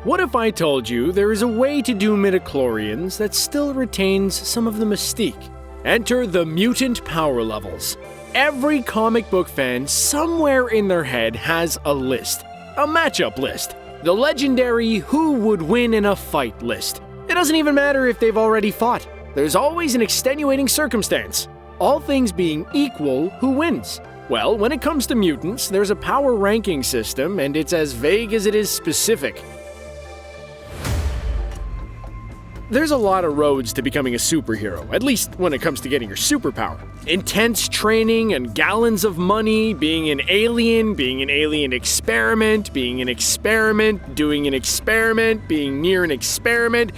What if I told you there is a way to do midichlorians that still retains some of the mystique? Enter the mutant power levels. Every comic book fan somewhere in their head has a list, a matchup list, the legendary who would win in a fight list. It doesn't even matter if they've already fought. There's always an extenuating circumstance. All things being equal, who wins? Well, when it comes to mutants, there's a power ranking system, and it's as vague as it is specific. There's a lot of roads to becoming a superhero, at least when it comes to getting your superpower. Intense training and gallons of money, being an alien experiment, being an experiment, doing an experiment, being near an experiment.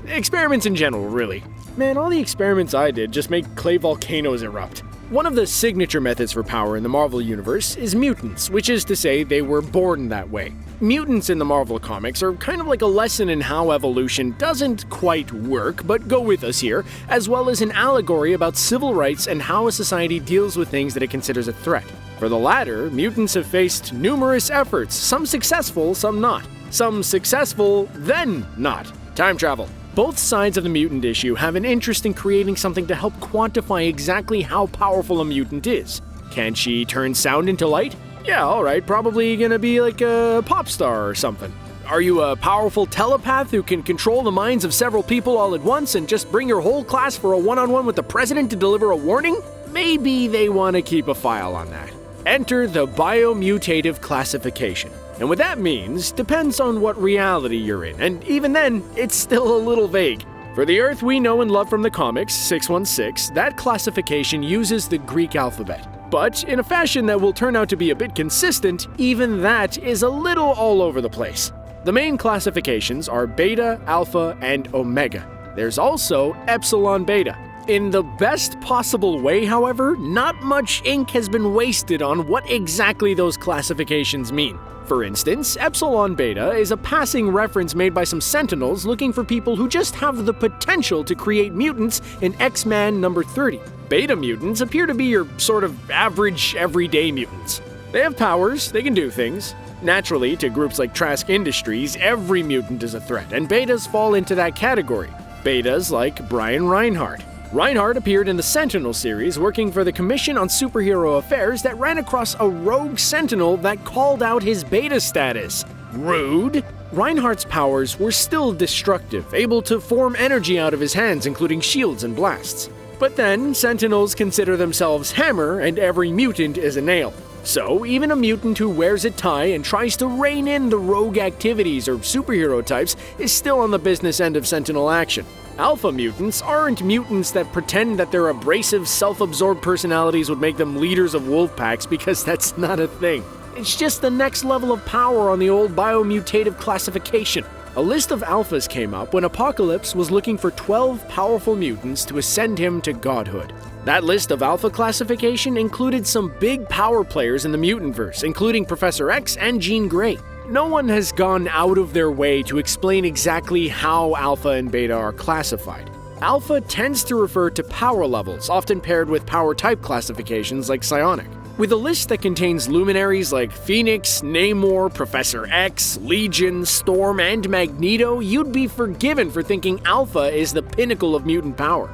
Experiments in general, really. Man, all the experiments I did just make clay volcanoes erupt. One of the signature methods for power in the Marvel Universe is mutants, which is to say they were born that way. Mutants in the Marvel comics are kind of like a lesson in how evolution doesn't quite work, but go with us here, as well as an allegory about civil rights and how a society deals with things that it considers a threat. For the latter, mutants have faced numerous efforts, some successful, some not. Some successful, then not. Time travel. Both sides of the mutant issue have an interest in creating something to help quantify exactly how powerful a mutant is. Can she turn sound into light? Yeah, alright, probably gonna be like a pop star or something. Are you a powerful telepath who can control the minds of several people all at once and just bring your whole class for a one-on-one with the president to deliver a warning? Maybe they want to keep a file on that. Enter the biomutative classification. And what that means depends on what reality you're in, and even then, it's still a little vague. For the Earth we know and love from the comics, 616, that classification uses the Greek alphabet. But in a fashion that will turn out to be a bit consistent, even that is a little all over the place. The main classifications are Beta, Alpha, and Omega. There's also Epsilon Beta. In the best possible way, however, not much ink has been wasted on what exactly those classifications mean. For instance, Epsilon Beta is a passing reference made by some Sentinels looking for people who just have the potential to create mutants in X-Man number 30. Beta mutants appear to be your sort of average, everyday mutants. They have powers, they can do things. Naturally, to groups like Trask Industries, every mutant is a threat, and betas fall into that category. Betas like Brian Reinhardt. Reinhardt appeared in the Sentinel series working for the Commission on Superhero Affairs that ran across a rogue Sentinel that called out his beta status. Rude! Reinhardt's powers were still destructive, able to form energy out of his hands, including shields and blasts. But then, Sentinels consider themselves hammer, and every mutant is a nail. So, even a mutant who wears a tie and tries to rein in the rogue activities or superhero types is still on the business end of Sentinel action. Alpha mutants aren't mutants that pretend that their abrasive, self-absorbed personalities would make them leaders of wolf packs, because that's not a thing. It's just the next level of power on the old biomutative classification. A list of alphas came up when Apocalypse was looking for 12 powerful mutants to ascend him to godhood. That list of alpha classification included some big power players in the mutantverse, including Professor X and Jean Grey. No one has gone out of their way to explain exactly how Alpha and Beta are classified. Alpha tends to refer to power levels, often paired with power type classifications like Psionic. With a list that contains luminaries like Phoenix, Namor, Professor X, Legion, Storm, and Magneto, you'd be forgiven for thinking Alpha is the pinnacle of mutant power.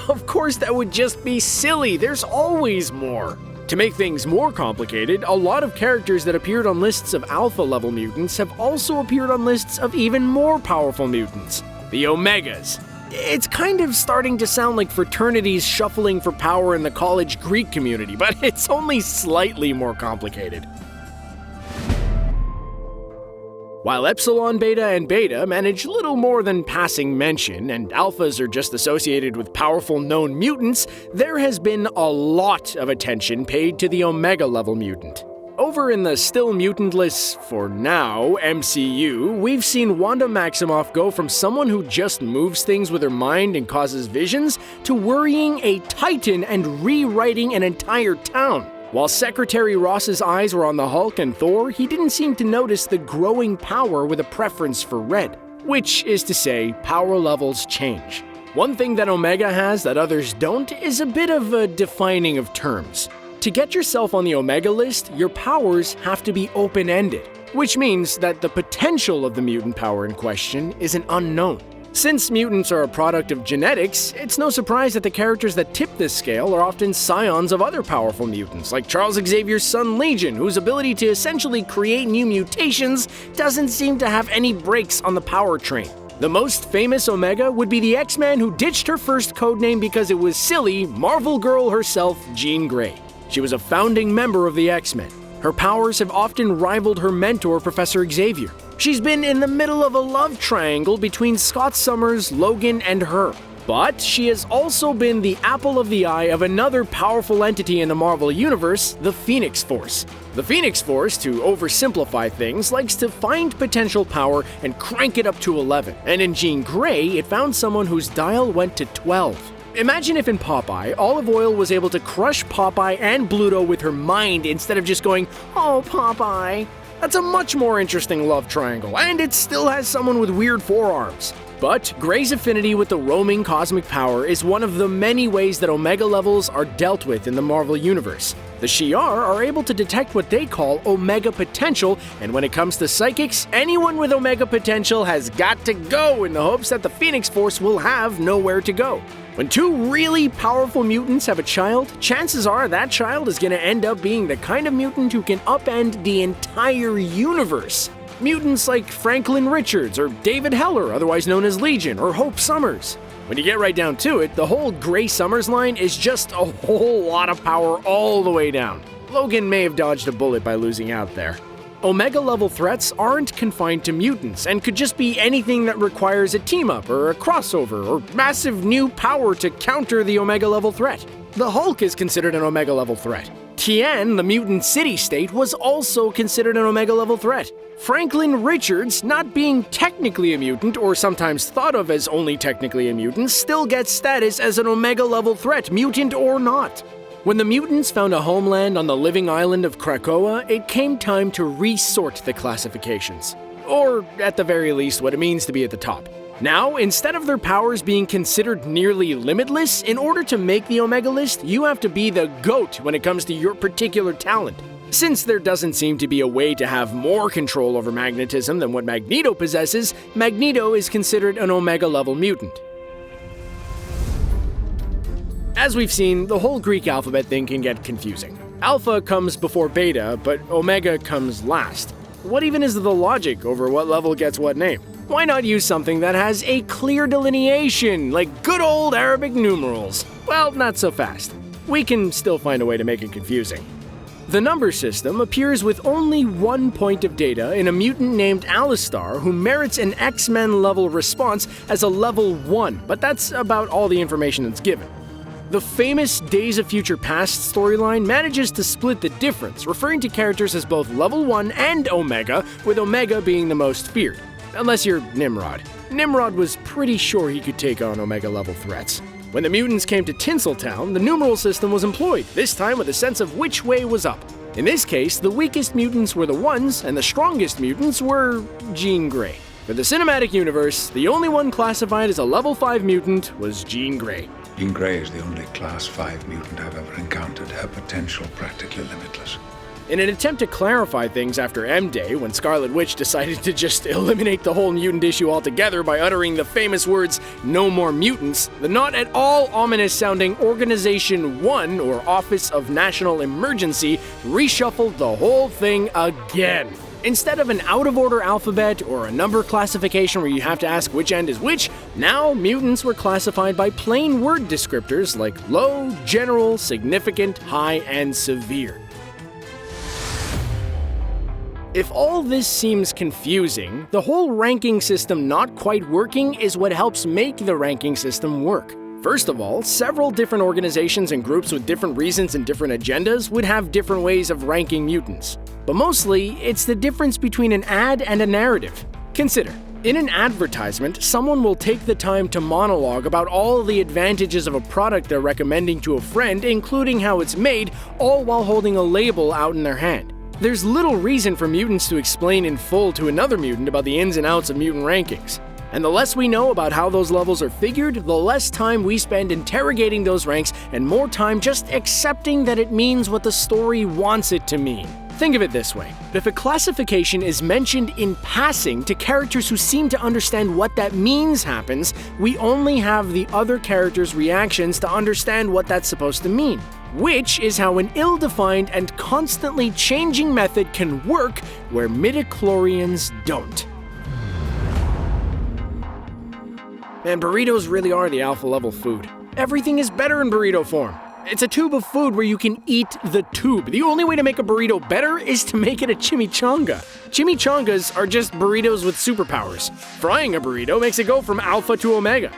Of course, that would just be silly. There's always more. To make things more complicated, a lot of characters that appeared on lists of alpha-level mutants have also appeared on lists of even more powerful mutants, the Omegas. It's kind of starting to sound like fraternities shuffling for power in the college Greek community, but it's only slightly more complicated. While Epsilon Beta and Beta manage little more than passing mention, and alphas are just associated with powerful known mutants, there has been a lot of attention paid to the Omega Level Mutant. Over in the still mutantless, for now, MCU, we've seen Wanda Maximoff go from someone who just moves things with her mind and causes visions, to worrying a Titan and rewriting an entire town. While Secretary Ross's eyes were on the Hulk and Thor, he didn't seem to notice the growing power with a preference for red. Which is to say, power levels change. One thing that Omega has that others don't is a bit of a defining of terms. To get yourself on the Omega list, your powers have to be open-ended. which means that the potential of the mutant power in question is an unknown. Since mutants are a product of genetics, it's no surprise that the characters that tip this scale are often scions of other powerful mutants, like Charles Xavier's son Legion, whose ability to essentially create new mutations doesn't seem to have any brakes on the power train. The most famous Omega would be the X-Man who ditched her first codename because it was silly, Marvel Girl herself, Jean Grey. She was a founding member of the X-Men. Her powers have often rivaled her mentor, Professor Xavier. She's been in the middle of a love triangle between Scott Summers, Logan, and her. But she has also been the apple of the eye of another powerful entity in the Marvel Universe, the Phoenix Force. The Phoenix Force, to oversimplify things, likes to find potential power and crank it up to 11. And in Jean Grey, it found someone whose dial went to 12. Imagine if in Popeye, Olive Oyl was able to crush Popeye and Bluto with her mind instead of just going, "Oh, Popeye." That's a much more interesting love triangle, and it still has someone with weird forearms. But Grey's affinity with the roaming cosmic power is one of the many ways that Omega levels are dealt with in the Marvel Universe. The Shi'ar are able to detect what they call Omega potential, and when it comes to psychics, anyone with Omega potential has got to go in the hopes that the Phoenix Force will have nowhere to go. When two really powerful mutants have a child, chances are that child is going to end up being the kind of mutant who can upend the entire universe. Mutants like Franklin Richards or David Heller, otherwise known as Legion, or Hope Summers. When you get right down to it, the whole Grey Summers line is just a whole lot of power all the way down. Logan may have dodged a bullet by losing out there. Omega level threats aren't confined to mutants and could just be anything that requires a team-up or a crossover or massive new power to counter the Omega level threat. The Hulk is considered an Omega level threat. Tien, the mutant city-state, was also considered an Omega level threat. Franklin Richards, not being technically a mutant or sometimes thought of as only technically a mutant, still gets status as an Omega level threat, mutant or not. When the mutants found a homeland on the living island of Krakoa, it came time to resort the classifications. Or, at the very least, what it means to be at the top. Now, instead of their powers being considered nearly limitless, in order to make the Omega list, you have to be the GOAT when it comes to your particular talent. Since there doesn't seem to be a way to have more control over magnetism than what Magneto possesses, Magneto is considered an Omega level mutant. As we've seen, the whole Greek alphabet thing can get confusing. Alpha comes before beta, but Omega comes last. What even is the logic over what level gets what name? Why not use something that has a clear delineation, like good old Arabic numerals? Well, not so fast. We can still find a way to make it confusing. The number system appears with only one point of data in a mutant named Alistar who merits an X-Men level response as a level 1, but that's about all the information that's given. The famous Days of Future Past storyline manages to split the difference, referring to characters as both level 1 and Omega, with Omega being the most feared. Unless you're Nimrod. Nimrod was pretty sure he could take on Omega level threats. When the mutants came to Tinseltown, the numeral system was employed, this time with a sense of which way was up. In this case, the weakest mutants were the ones, and the strongest mutants were Jean Grey. For the cinematic universe, the only one classified as a level 5 mutant was Jean Grey. Jean Grey is the only Class 5 mutant I've ever encountered. Her potential practically limitless. In an attempt to clarify things after M-Day, when Scarlet Witch decided to just eliminate the whole mutant issue altogether by uttering the famous words, "No more mutants," the not at all ominous-sounding Organization 1, or Office of National Emergency, reshuffled the whole thing again. Instead of an out-of-order alphabet or a number classification where you have to ask which end is which, now mutants were classified by plain word descriptors like low, general, significant, high, and severe. If all this seems confusing, the whole ranking system not quite working is what helps make the ranking system work. First of all, several different organizations and groups with different reasons and different agendas would have different ways of ranking mutants. But mostly, it's the difference between an ad and a narrative. Consider, in an advertisement, someone will take the time to monologue about all the advantages of a product they're recommending to a friend, including how it's made, all while holding a label out in their hand. There's little reason for mutants to explain in full to another mutant about the ins and outs of mutant rankings. And the less we know about how those levels are figured, the less time we spend interrogating those ranks and more time just accepting that it means what the story wants it to mean. Think of it this way. If a classification is mentioned in passing to characters who seem to understand what that means happens, we only have the other characters' reactions to understand what that's supposed to mean. Which is how an ill-defined and constantly changing method can work where midichlorians don't. Man, burritos really are the alpha level food. Everything is better in burrito form. It's a tube of food where you can eat the tube. The only way to make a burrito better is to make it a chimichanga. Chimichangas are just burritos with superpowers. Frying a burrito makes it go from alpha to omega.